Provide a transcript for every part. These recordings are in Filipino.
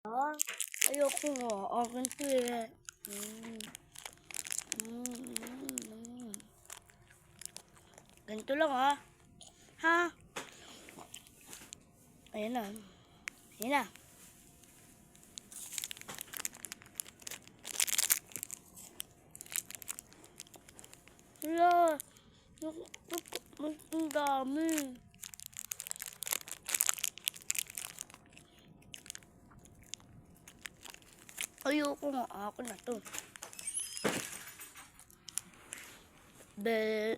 Ah, ayoko nga. Akin to eh. Mm. Mm. Ganito lang ha. Ha? Ayan na. Ayan na. Wala. Ang dami. Ayoko nga. Ako na to. Be.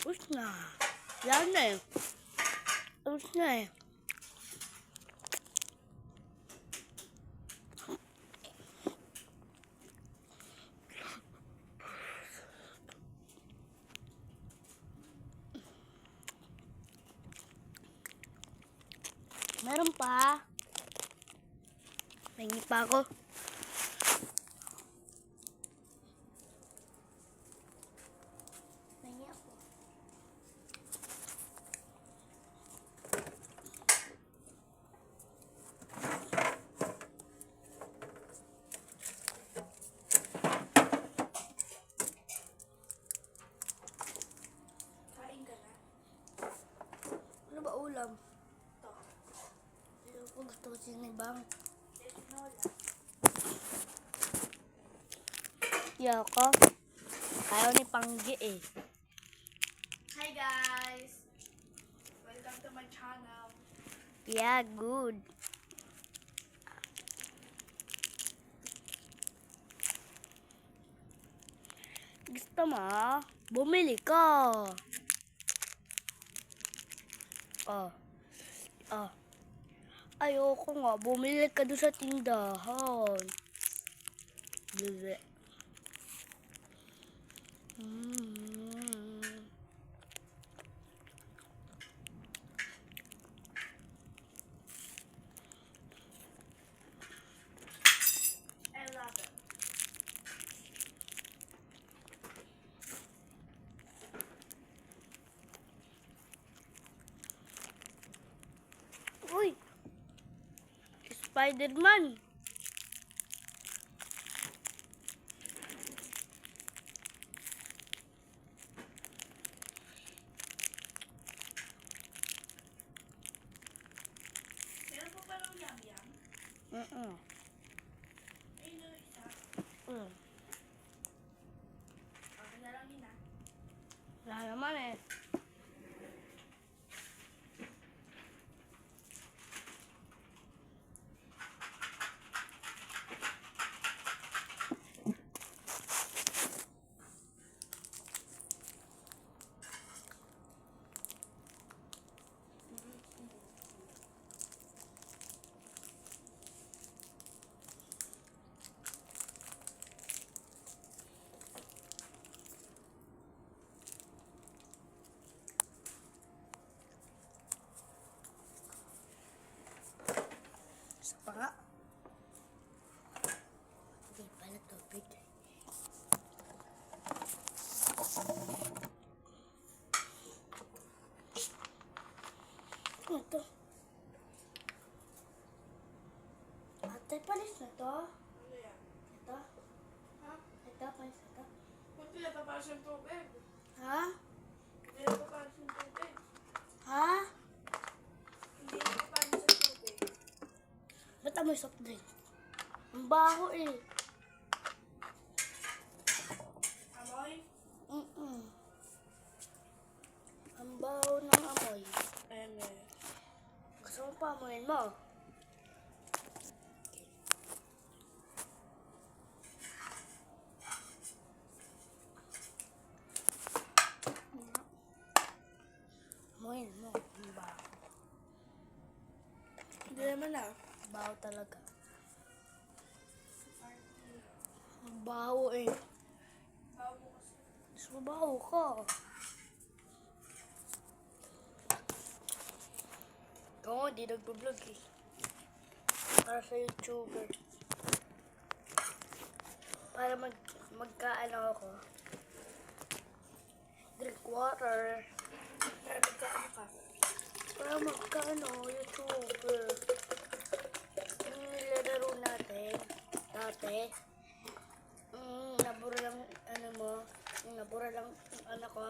Tapos na. Yan na eh. Tapos na eh. Meron pa. Nahingi pa ako. Nahingi ako. Kain ka na? Ano ba ulam? Ito. Ayoko, gusto ko sinibang. Ayoko. Ayaw ni Panggi eh. Hi guys! Welcome to my channel. Yeah, good. Gusto mo? Bumili ka. Oh. Oh. Ayoko nga. Bumili ka doon sa tindahan. Bebe. I love it. Uy! Spider-Man! Meron po pa ng yam-yam. Ayun yung isa. Okay na lang yun ah. Wala naman eh. Isa pa nga. Hindi pala tubig. Ano to? Ate, palis na to? Ano yan? Ito? Ha? Ito, palis na to? Ba't pinatapalas yung tubig? Ha? Pinatapalas yung tubig. Ha? Hindi pinatapalas yung tubig. Ba't amoy soft drink? Ang baho eh. Amoy? Ang baho ng amoy. Ayan eh. Gusto mo pa amoyin mo? Amoyin mo. Ang baho. Hindi naman ah. Baho talaga. Ang baho eh. Bago kasi. Mabaho ka. Oo, di nagbablog eh. Para sa YouTuber. Para magkaano ako. Drink water. Para magkaano ka. Para magkaano, YouTuber. Yung nilalaro natin, dati, nabura lang, ano mo, nabura lang, ano ko,